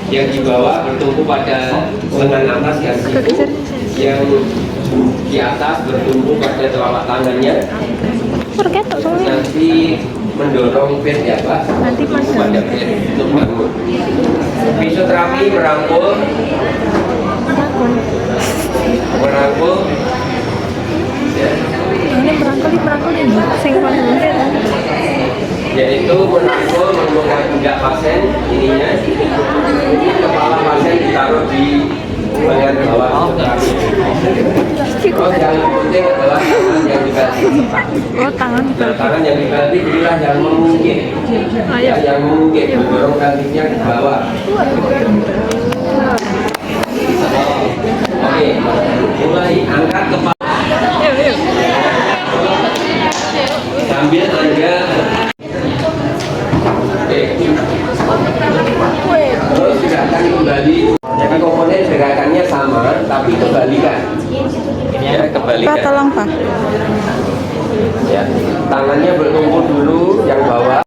yang di bawah bertumpu pada lengan atas yang siku, yang di atas bertumpu pada telapak tangannya. Nanti mendorong bed ya Pak, pada bed untuk bangun. Fisioterapi merangkul ya. Ini merangkul ini Yaitu merangkul menggunakan pundak pasien ininya, kepala pasien ditaruh di bagian bawah fisioterapi. Terus yang penting adalah tangan yang dibalik. Tangan yang dibalik inilah yang mengungkit, yang mengungkit, mendorong kakinya ke bawah. Oke, mulai angkat kepala. Sambil Anda terus gerakan kembali. Jadi komponen gerakannya sama, tapi kebalikan. Ya, kebalikan. Pak, tolong Pak. Ya, tangannya bertumpuk dulu yang bawah.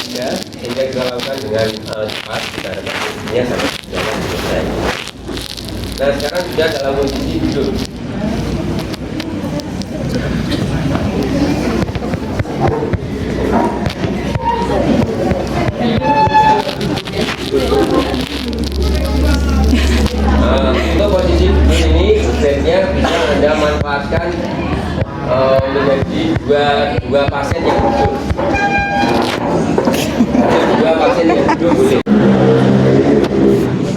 Ya, ini kita lakukan dengan cepat. Kita rekomendasinya sampai jalan selesai. Nah, sekarang sudah dalam posisi duduk. Untuk posisi duduk ini, bednya bisa Anda manfaatkan menjadi dua pasien yang duduk. Dua pasien yang duduk boleh.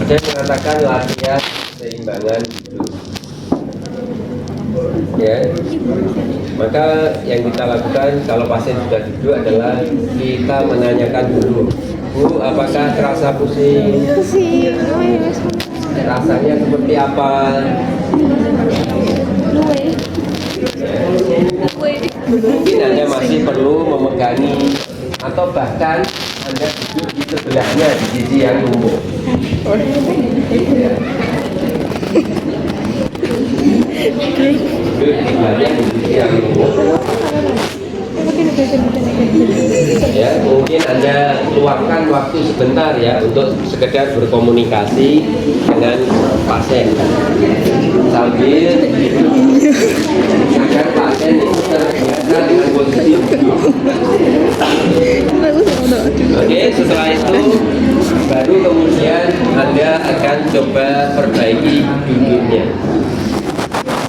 Ada yang mengatakan latihan seimbangan duduk. Ya, maka yang kita lakukan kalau pasien sudah duduk adalah kita menanyakan dulu, Bu, apakah terasa pusing? Rasanya seperti apa? Mungkin Anda masih perlu memegangi atau bahkan Anda duduk di sebelahnya di sisi yang lumpuh. Ya. Duduk di sebelahnya di sisi yang lumpuh. Ya, mungkin Anda luangkan waktu sebentar ya untuk sekedar berkomunikasi dengan pasien sambil agar pasien itu terbiasa dengan posisi duduk. Oke, setelah itu baru kemudian Anda akan coba perbaiki duduknya.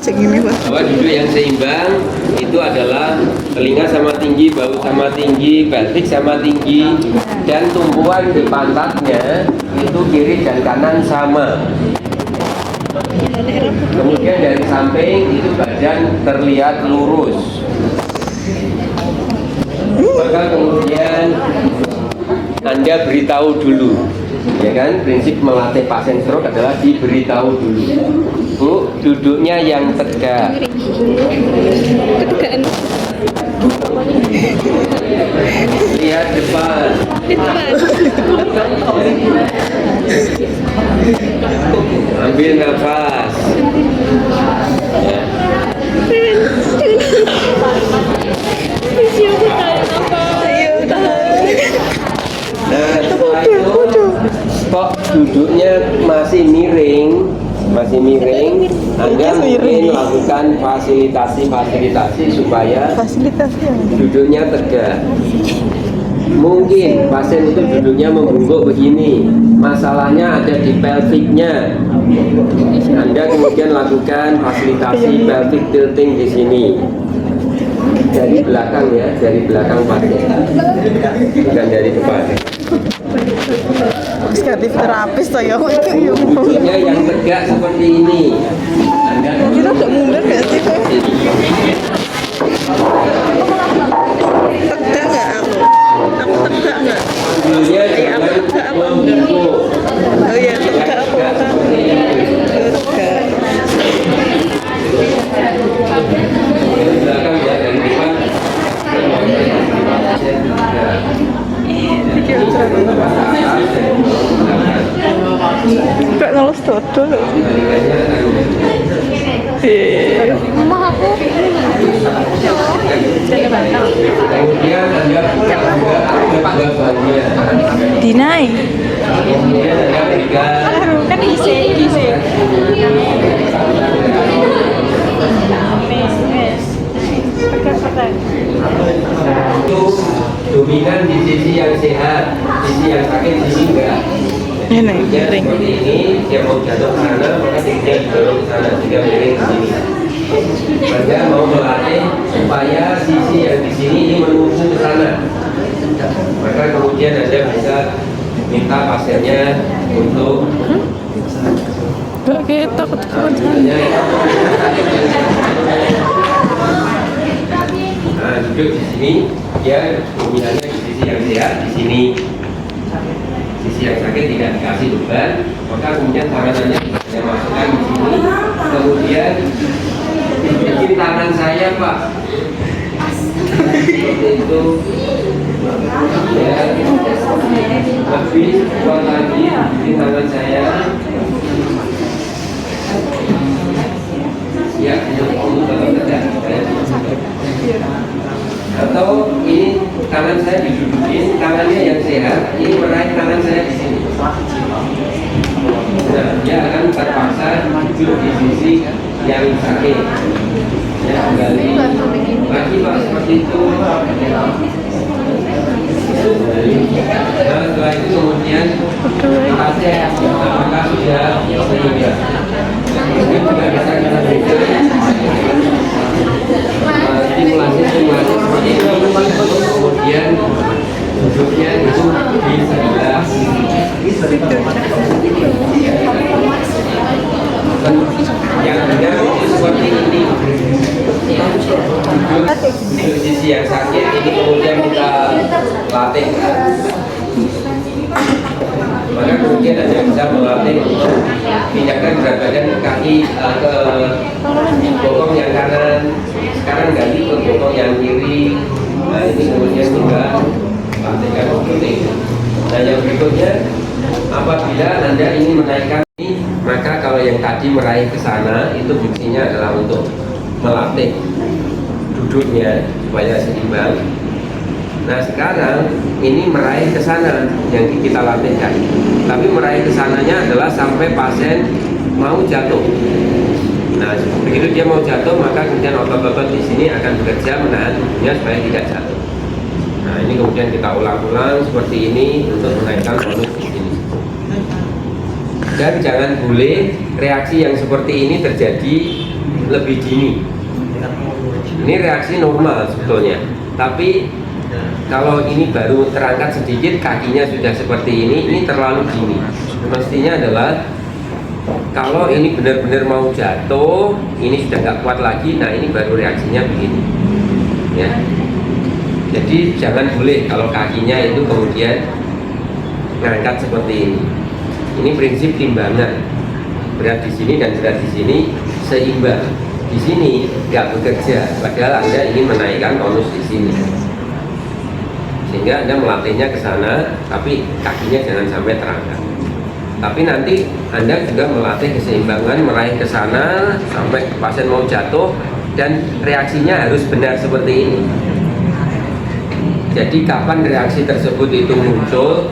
Bahwa duduk yang seimbang itu adalah telinga sama tinggi, bahu sama tinggi, pelvis sama tinggi, dan tumpuan di pantatnya itu kiri dan kanan sama. Kemudian dari samping itu badan terlihat lurus. Maka kemudian Anda beritahu dulu, ya kan? Prinsip melatih pasien stroke adalah diberitahu dulu. Bu, duduknya yang tegak. Lihat depan. Ambil nafas. Ya. Nah, setelah itu kok duduknya masih miring, Anda mungkin lakukan fasilitasi supaya duduknya tegak. Mungkin pasien itu duduknya membungkuk begini, masalahnya ada di pelviknya. Anda kemudian lakukan fasilitasi pelvic tilting di sini. Dari belakang ya, dari belakang pasien, bukan dari depan. Psikatif terapis toh ya. Duduknya yang tegak seperti ini. Anda Kita udah mundur nggak sih kok? Tegak nggak aku? Aku tegak nggak? duduknya jangan membungkuk. Oh iya tegak aku kan? Tegak. Dari belakang ya, dari depan. Gak ngelus dodol. Mama aku jadi bantang. Kemudian Anda pun juga ada bagian. Dinai. Kemudian Anda berikan yang sakit di sini enggak. Ini Dia ring. seperti ini, dia mau jatuh ke sana, maka dia didorong ke sana, sehingga miring ke sini. Anda mau melatih supaya sisi yang di sini ini menuju ke sana. Maka kemudian Anda bisa minta pasiennya untuk Gak kita ketahuan. nah, duduk di sini, dia pemilihannya di sisi yang sehat, di sini sisi yang sakit tidak dikasih beban, maka kemudian tangannya saya masukkan di sini, kemudian bikin tangan saya Pak seperti itu ya, lebih kuat lagi bikin tangan saya ya, atau ini tangan saya didudukin, tangannya yang sehat ini meraih tangan saya di sini. Nah, dia akan terpaksa duduk di sisi yang sakit. Ya, kembali lagi Pak seperti itu. Nah, setelah itu kemudian pasien apakah sudah sehingga mungkin juga bisa kita berikan stimulasi seperti itu, kemudian duduknya itu di sebelah yang benar itu seperti ini. Duduk sisi yang sakit ini kemudian kita latih, maka kemudian Anda bisa melatih untuk pindahkan berat badan kaki ke bokong yang kanan, sekarang ganti ke bokong yang kiri. Nah ini kemudian juga latihkan seperti itu. Nah yang berikutnya, apabila Anda ingin menaikkan ini, maka kalau yang tadi meraih ke sana itu fungsinya adalah untuk melatih duduknya supaya seimbang. Nah sekarang ini meraih ke sana yang kita latihkan, tapi meraih ke sananya adalah sampai pasien mau jatuh. Nah begitu dia mau jatuh, maka kemudian otot-otot di sini akan bekerja menahan tubuhnya supaya tidak jatuh. Nah ini kemudian kita ulang-ulang seperti ini untuk menaikkan tonus di sini. Dan jangan boleh reaksi yang seperti ini terjadi lebih dini. Ini reaksi normal sebetulnya, tapi kalau ini baru terangkat sedikit, kakinya sudah seperti ini terlalu dini. Mestinya adalah kalau ini benar-benar mau jatuh, ini sudah nggak kuat lagi, nah ini baru reaksinya begini. Ya. Jadi jangan boleh kalau kakinya itu kemudian ngangkat seperti ini. Ini prinsip timbangan, berat di sini dan berat di sini seimbang. Di sini nggak bekerja, padahal Anda ingin menaikkan tonus di sini. Sehingga Anda melatihnya ke sana, tapi kakinya jangan sampai terangkat. Tapi nanti Anda juga melatih keseimbangan, meraih ke sana sampai pasien mau jatuh, dan reaksinya harus benar seperti ini. Jadi kapan reaksi tersebut itu muncul,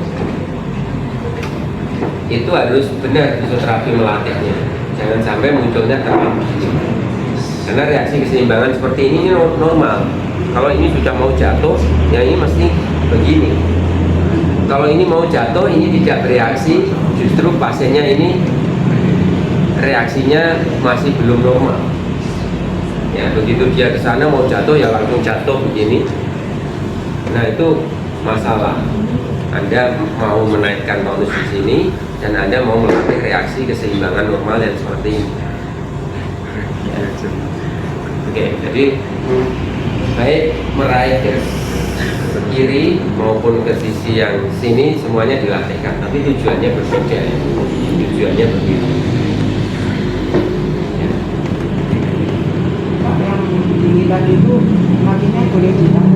itu harus benar fisioterapi melatihnya. Jangan sampai munculnya terlalu dini. Karena reaksi keseimbangan seperti ini normal. Kalau ini sudah mau jatuh, ya ini mesti begini. Kalau ini mau jatuh, ini tidak bereaksi, justru pasiennya ini reaksinya masih belum normal. Ya, begitu dia ke sana mau jatuh, ya langsung jatuh begini. Nah itu masalah. Anda mau menaikkan tonus di sini, dan Anda mau melatih reaksi keseimbangan normal yang seperti ini. Ya. Oke, jadi baik meraih ke kiri maupun ke sisi yang sini semuanya dilatihkan, tapi tujuannya berbeda. Tujuannya berbeda. Ya. Yang tinggi tadi itu kakinya boleh ditahan?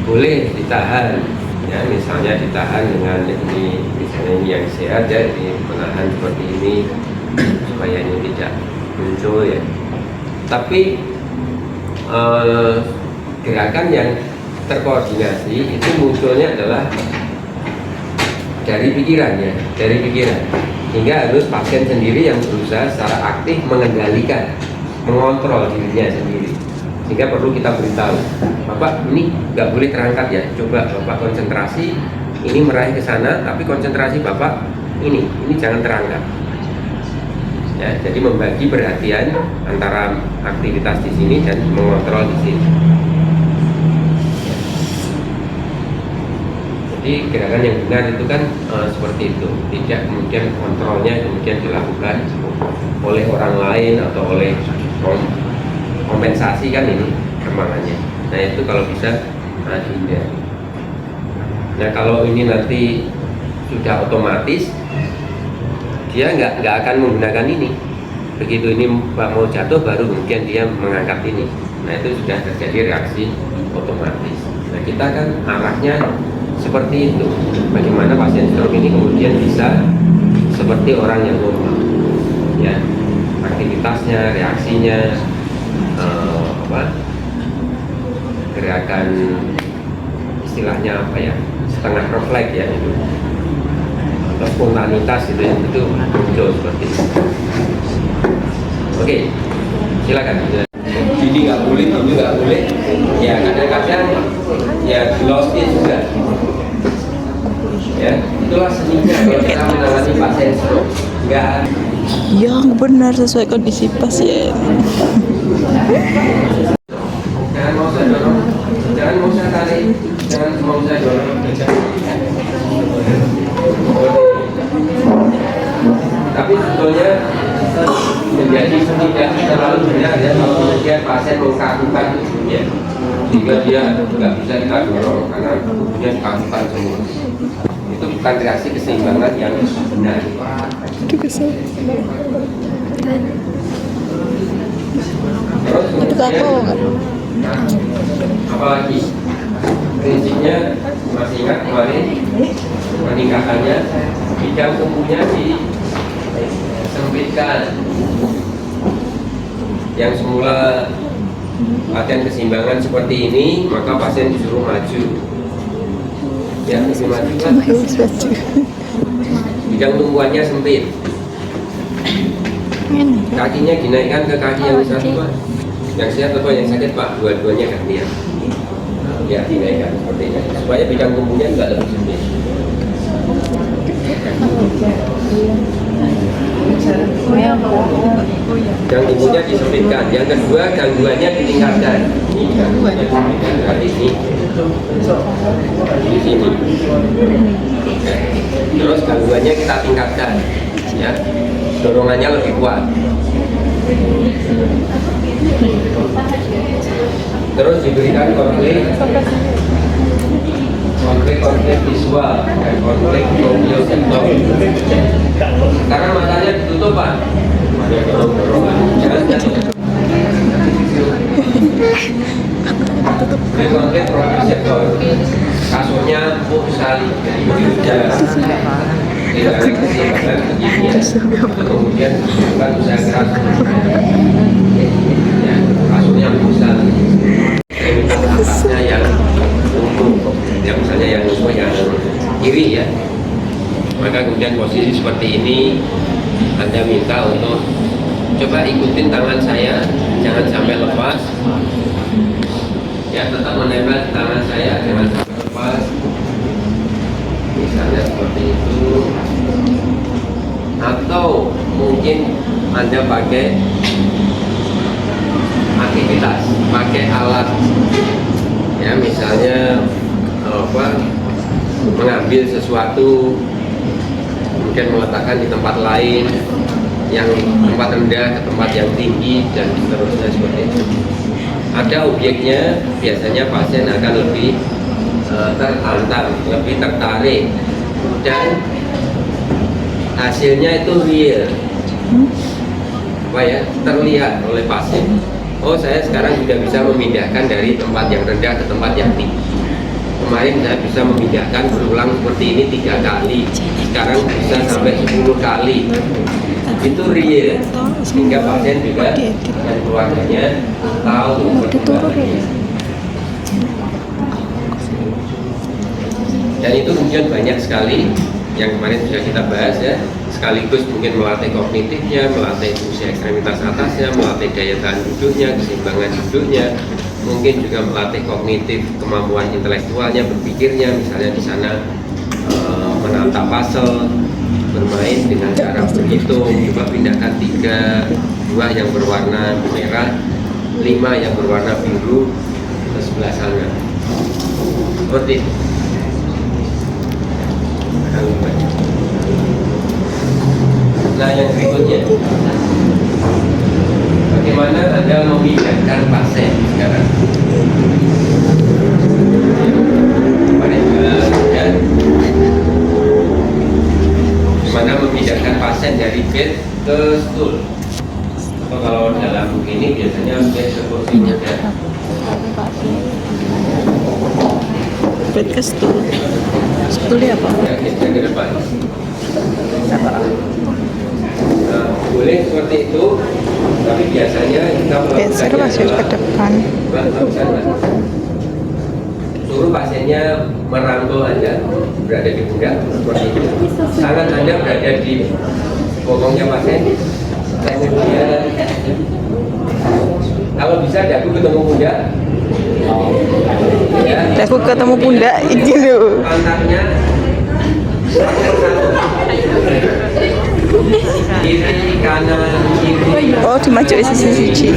Boleh ditahan, ya misalnya ditahan dengan ini, misalnya ini yang sehat ya, di menahan seperti ini supaya ini tidak muncul ya. Tapi gerakan yang terkoordinasi itu munculnya adalah dari pikiran ya, dari pikiran, hingga harus pasien sendiri yang berusaha secara aktif mengendalikan, mengontrol dirinya sendiri, sehingga perlu kita beritahu, Bapak ini nggak boleh terangkat ya, coba Bapak konsentrasi, ini meraih ke sana, tapi konsentrasi Bapak ini jangan terangkat. Ya, jadi membagi perhatian antara aktivitas di sini dan mengontrol di sini. Jadi gerakan yang benar itu kan seperti itu, tidak kemudian kontrolnya kemudian dilakukan oleh orang lain atau oleh kompensasi kan ini perkembangannya. Nah itu kalau bisa dihindari. Nah kalau ini nanti sudah otomatis, dia nggak akan menggunakan ini. Begitu ini mau jatuh baru kemudian dia mengangkat ini. Nah itu sudah terjadi reaksi otomatis. Nah kita kan arahnya seperti itu. Bagaimana pasien stroke ini kemudian bisa seperti orang yang normal, ya aktivitasnya, reaksinya, gerakan istilahnya apa ya, setengah refleks ya itu. Spontanitas itu muncul seperti itu. Oke, silakan. Ini nggak boleh, ini nggak boleh. Ya kadang-kadang ya lost it juga. Ya itulah seninya kalau kita menangani pasien stroke. Nggak. Yang benar sesuai kondisi pasien. Jangan mau saya dorong, jangan mau saya tarik, jangan mau saya dorong. Tapi sebetulnya menjadi tidak terlalu benar ya kalau kemudian pasien mengkakukan tubuhnya, sehingga dia nggak bisa kita dorong karena tubuhnya dikakukan semua. Itu bukan reaksi keseimbangan yang benar. Terus kemudian, apalagi prinsipnya masih ingat kemarin peningkatannya bidang tubuhnya disempitkan. Yang semula latihan keseimbangan seperti ini, maka pasien disuruh maju. Ya, disuruh maju kan? Bidang tumbuhannya sempit. Kakinya dinaikkan ke kaki yang satu, Pak. Yang sehat atau yang sakit, Pak? Dua-duanya gantian. Ya, dinaikkan seperti ini supaya bidang tumbuhnya enggak lebih sempit. Bidang tumbuhnya disempitkan. Yang kedua, gangguannya ditingkatkan. Ini gangguannya ditingkatkan di sini. Di sini. Terus gangguannya kita tingkatkan. Ya, dorongannya lebih kuat. Terus diberikan konflik visual dan konflik proprioceptor. Karena matanya ditutup, Pak. Ada dorongan. Konflik proprioceptor. Kasurnya empuk sekali. Kemudian bukan usaha keras. Ya, kasurnya empuk sekali. Atasnya yang lumpuh, ya misalnya yang lumpuh yang kiri ya. Maka kemudian posisi seperti ini Anda minta untuk coba ikutin tangan saya, jangan sampai lepas. Ya tetap menempel tangan saya, jangan sampai lepas. Misalnya seperti itu. Atau mungkin Anda pakai aktivitas, pakai alat ya, misalnya mengambil sesuatu kemudian meletakkan di tempat lain, yang tempat rendah ke tempat yang tinggi dan seterusnya seperti itu. Ada objeknya, biasanya pasien akan lebih tertantang, lebih tertarik dan hasilnya itu real, terlihat oleh pasien. Oh, saya sekarang sudah bisa memindahkan dari tempat yang rendah ke tempat yang tinggi. Kemarin saya bisa memindahkan berulang seperti ini 3 kali, sekarang bisa sampai 10 kali. Itu real, sehingga pasien juga dan keluarganya tahu perkembangannya. Dan itu kemudian banyak sekali yang kemarin sudah kita bahas ya, sekaligus mungkin melatih kognitifnya, melatih fungsi ekstremitas atasnya, melatih daya tahan duduknya, keseimbangan duduknya, mungkin juga melatih kognitif, kemampuan intelektualnya, berpikirnya, misalnya di sana menata puzzle, bermain dengan cara berhitung, coba pindahkan 3, 2 yang berwarna merah, 5 yang berwarna biru ke sebelah sana. Seperti itu. Nah, yang berikutnya, bagaimana Anda memindahkan pasien sekarang? Ya. Bagaimana memindahkan pasien dari bed ke stool? Atau kalau dalam begini biasanya bed ke kursi roda. Bed ke stool. Stoolnya apa? Ya, kita ke depan. Nah, boleh seperti itu, tapi biasanya kita Geser masuk ke depan. suruh pasiennya merangkul Anda berada di pundak seperti itu. Tangan Anda berada di bokongnya pasien. Kemudian kalau bisa dagu ketemu pundak. Ya. Aku ketemu pundak ini loh. Pantatnya kiri kanan kiri. Oh, dimaju sisi.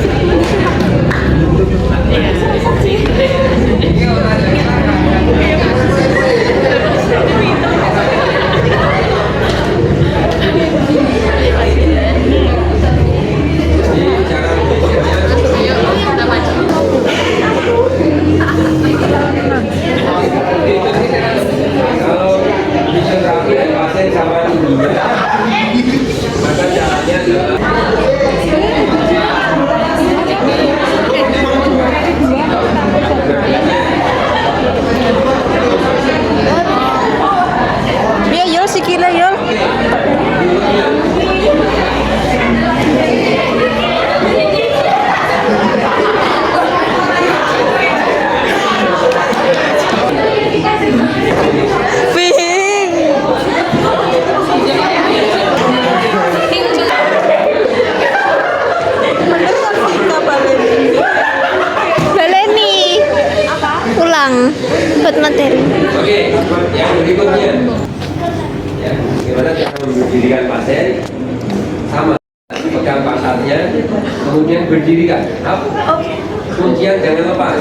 Kalau fisioterapi dan pasien sama tingginya, maka caranya adalah Ya, Yul, sikile Yul. Baleni. Ulang. Buat materi. Oke, yang berikutnya, ya, gimana cara mendirikan pasien? Sama, pegang pantatnya, kemudian berdirikan. Up. Kuncian jangan lepas.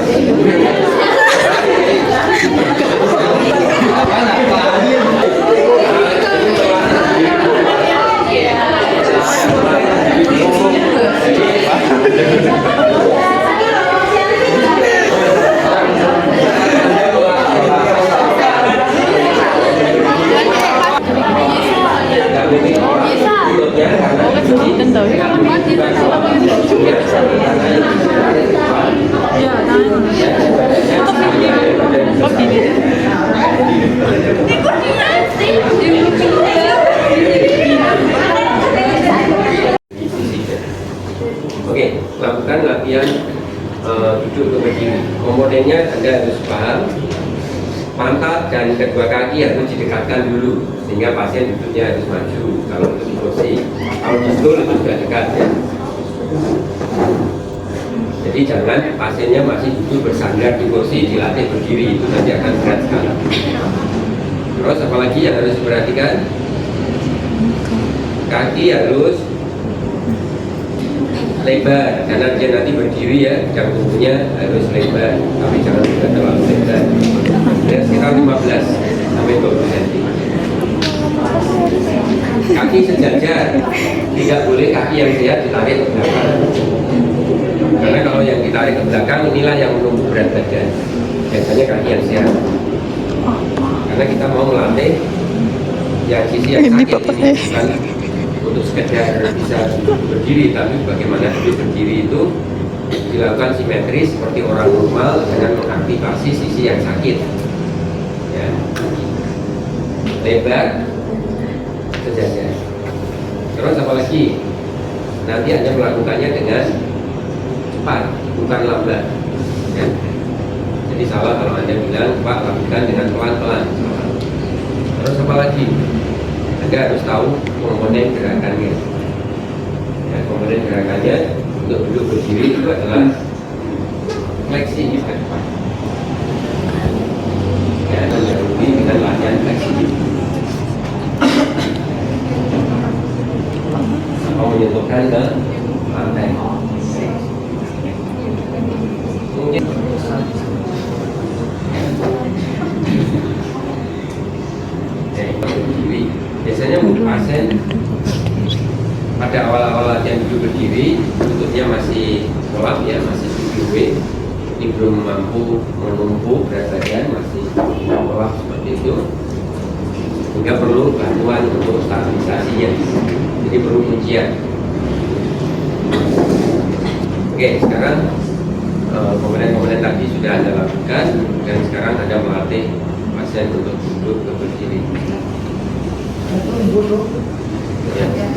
Oke, lakukan latihan duduk ke berdiri. Komponennya Anda harus paham. Pantat dan kedua kaki harus didekatkan dulu sehingga pasien duduknya harus maju. Kalau untuk di kursi, kalau di stool itu sudah dekat ya. Jadi jangan pasiennya masih duduk bersandar di kursi, dilatih berdiri, itu nanti akan berat sekali. Terus apalagi yang harus diperhatikan, kaki harus lebar karena dia nanti berdiri ya, jam tubuhnya harus lebar, tapi jangan juga terlalu lebar. Ya, sekitar 15 sampai 20 cm. Kaki sejajar, tidak boleh kaki yang sehat ditarik ke belakang. Karena kalau yang ditarik ke belakang inilah yang menumpuk berat badan. Biasanya kaki yang sehat. Karena kita mau melatih yang sisi yang sakit ini bukan untuk sekedar bisa berdiri, tapi bagaimana berdiri itu dilakukan simetris seperti orang normal dengan mengaktifasi sisi yang sakit. Ya. Lebar, sejajar. Terus apalagi nanti Anda melakukannya dengan cepat, bukan lambat. Ya. Jadi salah kalau Anda bilang Pak lakukan dengan pelan-pelan. Terus apalagi Anda sehingga harus tahu komponen gerakannya. Ya, komponen gerakannya untuk duduk berdiri itu adalah fleksi hip ke depan. Ya, mendahului dengan latihan fleksi hip. Mau menyentuhkan ke lantai. Mungkin biasanya untuk pasien pada awal-awal latihan duduk berdiri untuk dia masih kolap ya, masih PPW, ini belum mampu menumpuk berat badan, masih kolap seperti itu, sehingga perlu bantuan untuk stabilisasinya, jadi perlu kuncian. Oke, sekarang komponen-komponen tadi sudah Anda lakukan, dan sekarang Anda melatih pasien untuk duduk berdiri. Ya.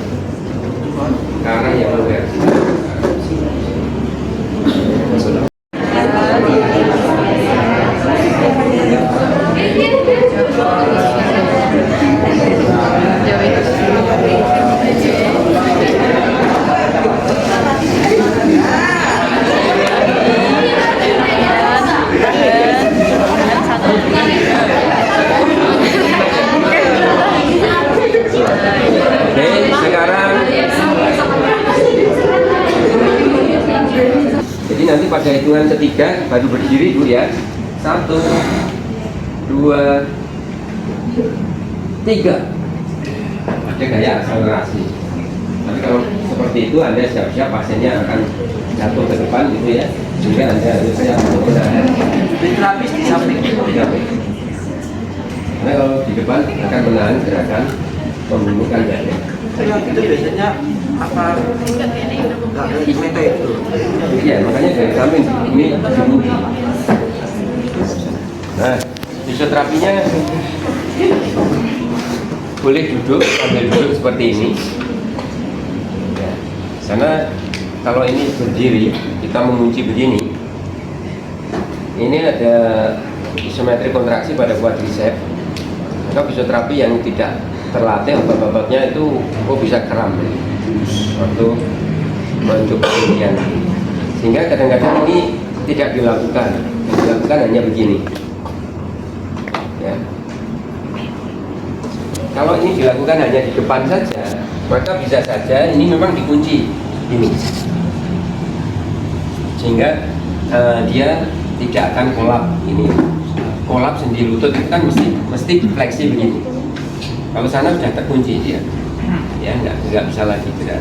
Ke arah yang luar. Nanti pada hitungan ketiga baru berdiri Bu ya. 1, 2, 3. Ada gaya akselerasi. Tapi kalau seperti itu Anda siap-siap pasiennya akan jatuh ke depan gitu ya. Sehingga Anda harus siap untuk menahan. Terapis di samping. Karena kalau di depan akan menahan gerakan pembentukan dada. Itu biasanya apa? Meta itu. Iya, makanya dari samping ini dibuka. Nah, fisioterapinya boleh duduk sambil duduk seperti ini. Ya, karena kalau ini berdiri, kita mengunci begini. Ini ada isometrik kontraksi pada quadriceps. Maka fisioterapi yang tidak terlatih otot-ototnya itu bisa kram waktu mencoba kemudian, sehingga kadang-kadang ini tidak dilakukan hanya begini ya. Kalau ini dilakukan hanya di depan saja, maka bisa saja ini memang dikunci ini, sehingga dia tidak akan kolap. Ini kolap sendi lutut itu kan mesti fleksi begini. Kalau sana sudah terkunci dia, ya nggak bisa lagi gerak.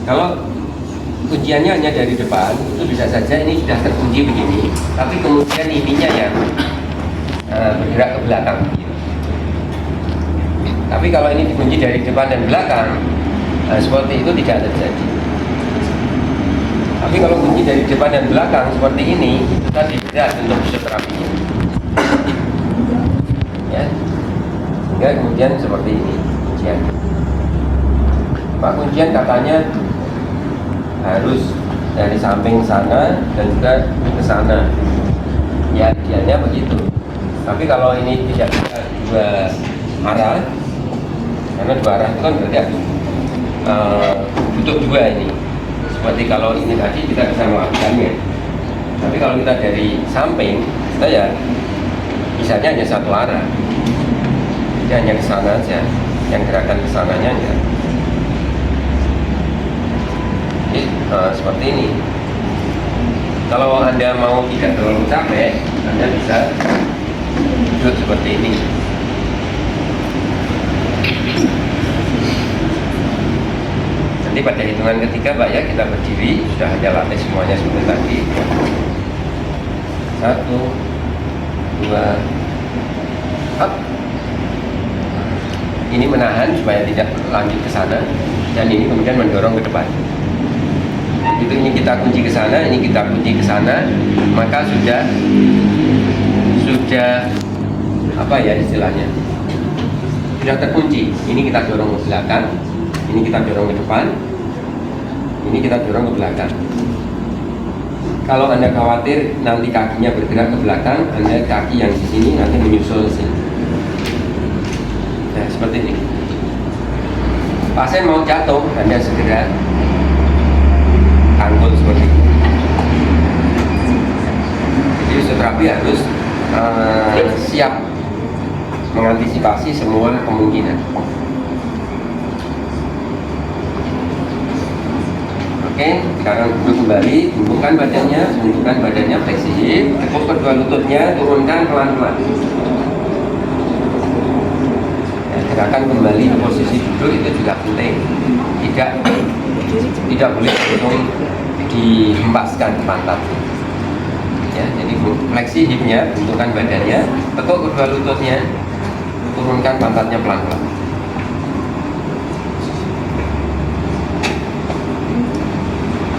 Kalau kunciannya hanya dari depan, itu bisa saja ini sudah terkunci begini, tapi kemudian ininya yang bergerak ke belakang. Tapi kalau ini dikunci dari depan dan belakang, seperti itu tidak terjadi. Tapi kalau kunci dari depan dan belakang seperti ini, itu tadi berat untuk fisioterapinya. Ya, sehingga kemudian seperti ini kuncian. Pak, kuncian katanya harus dari samping sana dan juga ke sana. Ya, idealnya begitu. Tapi kalau ini tidak bisa dua arah, karena dua arah itu kan berarti butuh dua ini. Seperti kalau ini tadi kita bisa melakukannya. Tapi kalau kita dari samping, kita ya bisanya hanya satu arah. Jadi hanya ke sana aja, yang gerakan ke sananya enggak. Jadi seperti ini. Kalau Anda mau tidak terlalu capek, Anda bisa duduk seperti ini. Nanti pada hitungan ketiga Pak ya, kita berdiri, sudah ada latih semuanya seperti tadi. 1, 2, up. Ini menahan supaya tidak lanjut ke sana, dan ini kemudian mendorong ke depan. Itu ini kita kunci ke sana, ini kita kunci ke sana, maka sudah apa ya istilahnya? Sudah terkunci. Ini kita dorong ke belakang, ini kita dorong ke depan, ini kita dorong ke belakang. Kalau Anda khawatir nanti kakinya bergerak ke belakang, Anda kaki yang di sini nanti menyusul sini. Nah, seperti ini. Pasien mau jatuh, Anda segera angkut seperti ini. Jadi fisioterapi harus siap mengantisipasi semua kemungkinan. Oke, sekarang duduk kembali, bentukkan badannya fleksi hip, tekuk kedua lututnya, turunkan pelan-pelan. Ya, gerakan kembali ke posisi duduk itu juga penting. Tidak boleh langsung dihempaskan ke pantat. Ya, jadi fleksi hipnya, bentukkan badannya, tekuk kedua lututnya, turunkan pantatnya pelan-pelan.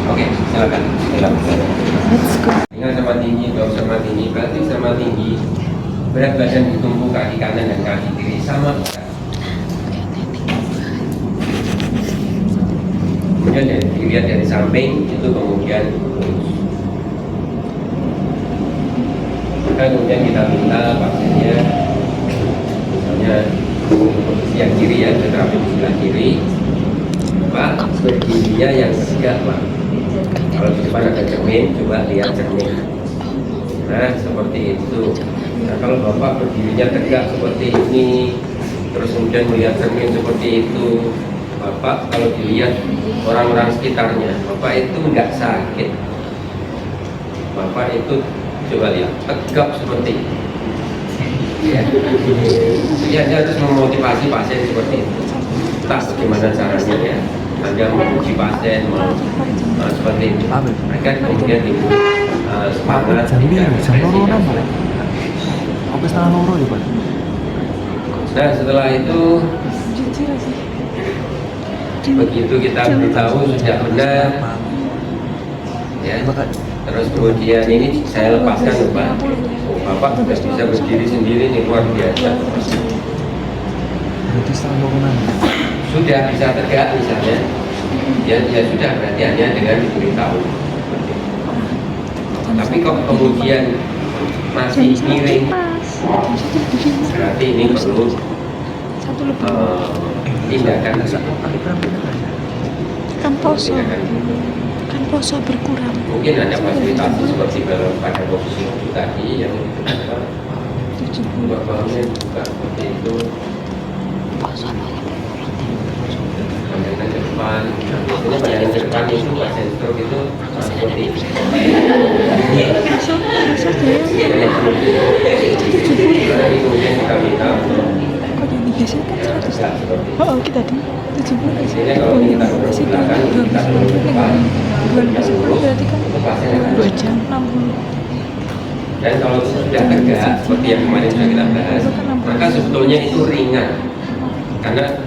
Oke, silakan. Dengan sama tinggi, dua sama tinggi, berarti sama tinggi. Berat badan ditumpuk kaki kanan dan kaki kiri sama berat. Kemudian dilihat dari samping itu kemudian lurus. Maka kemudian kita minta pasiennya, misalnya posisi yang kiri ya, terapi di sebelah kiri. Pak, berdirinya yang tegak, Pak. Kalau di depan ada cermin, coba lihat cermin. Nah, seperti itu. Nah, kalau Bapak berdirinya tegak seperti ini, terus kemudian melihat cermin seperti itu, Bapak kalau dilihat orang-orang sekitarnya, Bapak itu nggak sakit. Bapak itu coba lihat, tegap seperti ini. Ya. Jadi Anda harus memotivasi pasien seperti itu. Entah bagaimana caranya ya. Anda memuji pasien, seperti itu. Mereka kemudian timbul semangat. Nah, setelah itu begitu kita beritahu sudah benar, ya. Terus kemudian ini saya lepaskan, Pak. Oh, Bapak sudah bisa berdiri sendiri, ini luar biasa. Sudah bisa tegak misalnya, ya sudah, berarti hanya dengan diberitahu. Tapi kok kemudian masih miring, berarti ini perlu tindakan. Kan poso berkurang. Mungkin ada fasilitasi seperti pada posisi itu tadi yang bangunnya buka seperti itu. Pandangan ke depan, biasanya pandangan ke depan itu pasien stroke itu seperti ini. Jadi kemudian kita minta Kok yang digeser kan 100? Oh, kita di 70 biasanya kalau kita ke belakang, kita ke depan, berarti kan itu pasien akan 2 jam 60. dan kalau sudah tegak seperti yang kemarin sudah kita bahas, maka sebetulnya itu ringan karena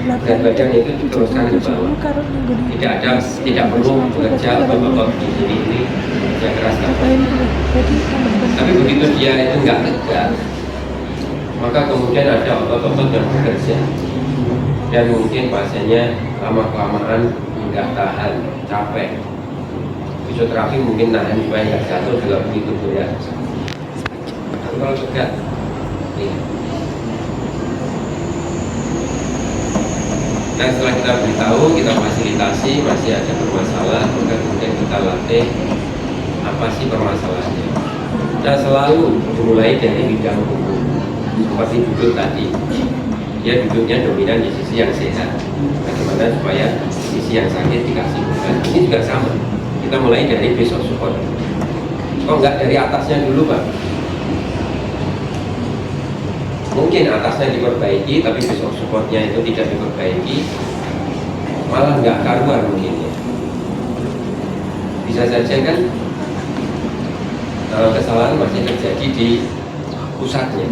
berat badan itu diteruskan ke bawah. Tidak perlu bekerja bapak di sini ini yang keras. Tapi begitu dia itu nggak tegak, maka kemudian ada otot-otot yang bekerja dan mungkin pasiennya lama-kelamaan nggak tahan, capek. Fisioterapi mungkin nahan supaya nggak jatuh juga begitu berat. Tapi kalau tegak, nih. Nah, setelah kita beritahu, kita fasilitasi, masih ada bermasalah, maka kemudian kita latih apa sih permasalahannya. Nah, selalu dimulai dari bidang umum, seperti duduk tadi. Dia duduknya dominan di sisi yang sehat. Bagaimana supaya sisi yang sakit dikasih beban. Ini juga sama. Kita mulai dari base of support. Kok nggak dari atasnya dulu, Pak? Mungkin atasnya diperbaiki, tapi base of supportnya itu tidak diperbaiki, malah nggak karuan mungkin ya. Bisa saja kan kesalahan masih terjadi di pusatnya.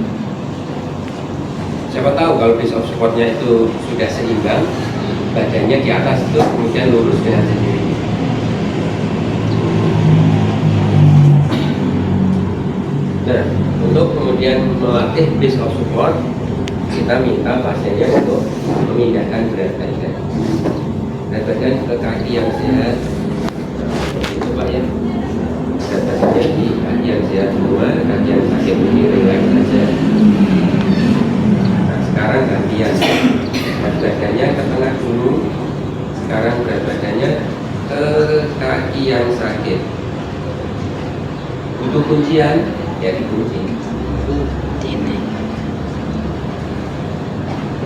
Siapa tahu kalau base of supportnya itu sudah seimbang, badannya di atas itu kemudian lurus dengan sendirinya. Nah, untuk kemudian melatih base of support, kita minta pasiennya untuk memindahkan berat badan. Berat badan ke kaki yang sehat. Nah, itu Pak ya. Berat badannya di kaki yang sehat semua, kaki yang sakit ini relax saja. Nah, sekarang gantian kuncian, ya dikunci.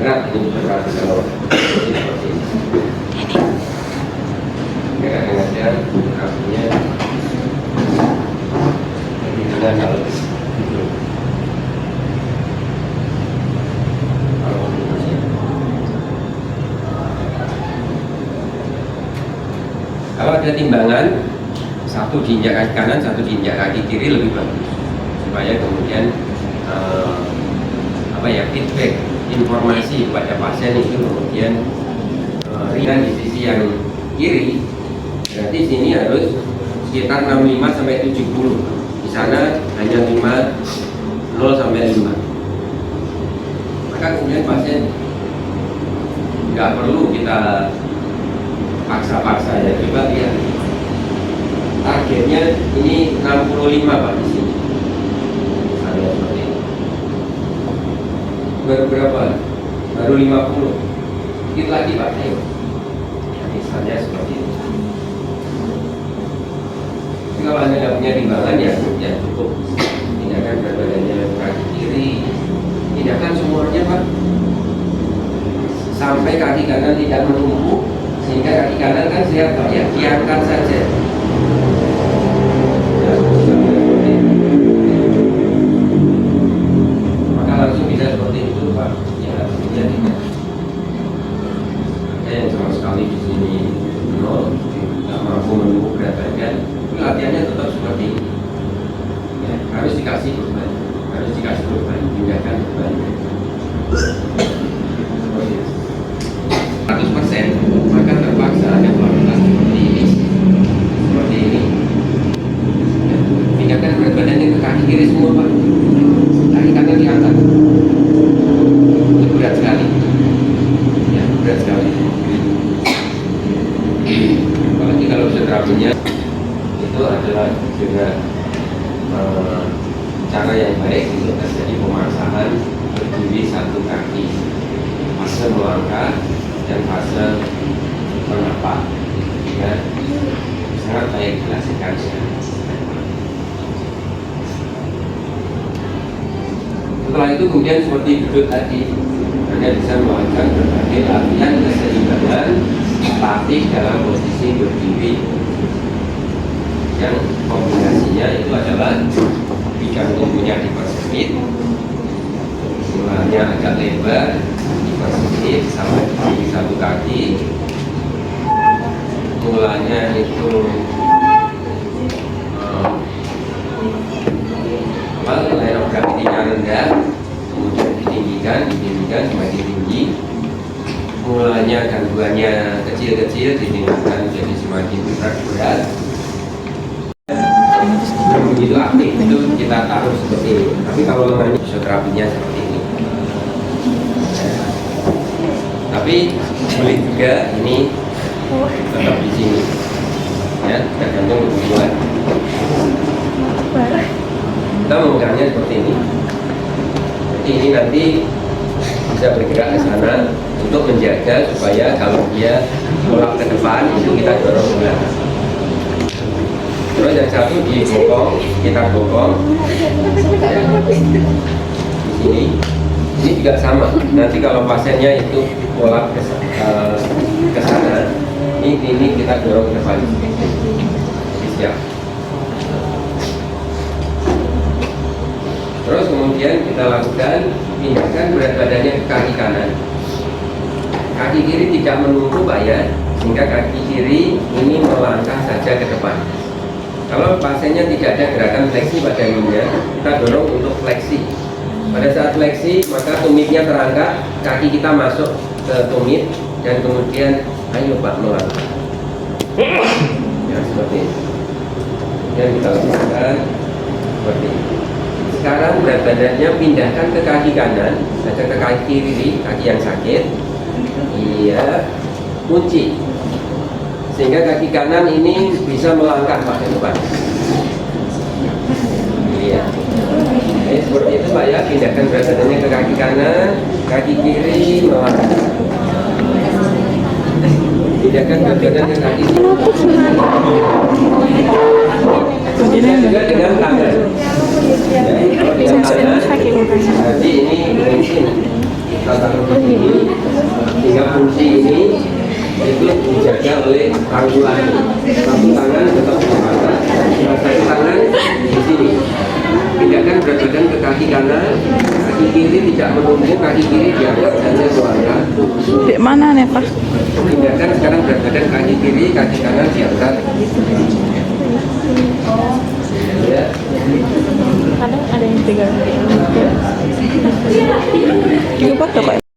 Berat ini berat kalau seperti ini. Kadang-kadang kakinya dengan hal itu. Kalau ada timbangan, satu diinjak kaki kanan, satu diinjak kaki kiri lebih bagus, supaya kemudian feedback informasi kepada pasien itu kemudian ringan di sisi yang kiri. Berarti sini harus sekitar 65 sampai 70. Di sana hanya 0 sampai 5. Maka kemudian pasien nggak perlu kita paksa-paksa ya, coba lihat targetnya ini 65 Pak di sini. Misalnya seperti ini. Baru berapa? Baru 50. Sedikit lagi Pak, ayo. Misalnya seperti ini. Jadi kalau Anda nggak punya timbangan ya cukup pindahkan berat badannya kaki kiri, pindahkan semuanya Pak, sampai kaki kanan tidak menumpuk, sehingga kaki kanan kan siap Pak ya, diangkat saja. Maka langsung bisa seperti itu Pak. Ya, artinya tidak. Ada yang sama sekali di sini nol, nggak mampu menumpuk berat badan. Latihannya tetap seperti ini ya, harus dikasih beban, pindahkan beban 100%, maka terpaksa ada pelan-pelan seperti ini ya, pindahkan berat badannya ke kaki kiri semua Pak, kaki kanan diangkat, itu berat sekali ya, berat sekali. Apalagi kalau terapinya itu adalah juga cara yang baik untuk terjadi pemaksaan berdiri satu kaki, fase melangkah dan fase menapak ya, sangat baik dilakukan. Setelah itu kemudian seperti duduk tadi, Anda bisa melakukan berbagai latihan keseimbangan latih dalam posisi berdiri, yang kombinasinya itu adalah pinggang tubuhnya dipersempit, mulanya agak lebar, dipersempit sampai di satu kaki, mulanya itu line of gravity-nya rendah, kemudian ditinggikan semakin tinggi, mulanya gangguannya kecil-kecil, ditingkatkan jadi semakin berat. Begitu aktif itu kita taruh seperti ini. Tapi kalau lengannya fisioterapinya seperti ini ya. Tapi boleh juga ini tetap di sini ya, tergantung kebutuhan. Kita memegangnya seperti ini. Jadi ini nanti bisa bergerak ke sana untuk menjaga supaya kalau dia bolak ke depan itu kita dorong ke belakang. Terus yang satu dibokong, kita bokong ya. Di sini, ini juga sama. Nanti kalau pasiennya itu bolak ke sana, ini kita dorong ke depan. Siap. Terus kemudian kita lakukan pindahkan berat badannya ke kaki kanan. Kaki kiri tidak menumpuk Pak ya, sehingga kaki kiri ini melangkah saja ke depan. Kalau pasiennya tidak ada gerakan fleksi pada ininya, kita dorong untuk fleksi. Pada saat fleksi, maka tumitnya terangkat, kaki kita masuk ke tumit, dan kemudian ayo Pak melangkah. Ya seperti ini. Dan kita lakukan seperti ini. Sekarang berat badannya pindahkan ke kaki kanan, saja ke kaki kiri, kaki yang sakit. Iya, kunci. Sehingga kaki kanan ini bisa melangkah Pak ke depan. Iya. Seperti itu Pak ya, pindahkan berat badannya ke kaki kanan, kaki kiri melangkah. Pindahkan berat badan ke kaki kiri. Kemudian juga dengan tangan. kalau di atas, jadi ini mungkin kita taruh di sini, sehingga fungsi ini itu dijaga oleh rangkulan. Satu tangan tetap di mana, satu tangan di sini. Pindahkan berat badan ke kaki kanan, kaki kiri tidak menumpuk, kaki kiri diangkat hanya keluarkan. Di mana nih Pak? Pindahkan sekarang berat badan kaki kiri, kaki kanan diangkat. Ya. Kadang ada yang pegang. Juga Pak, kok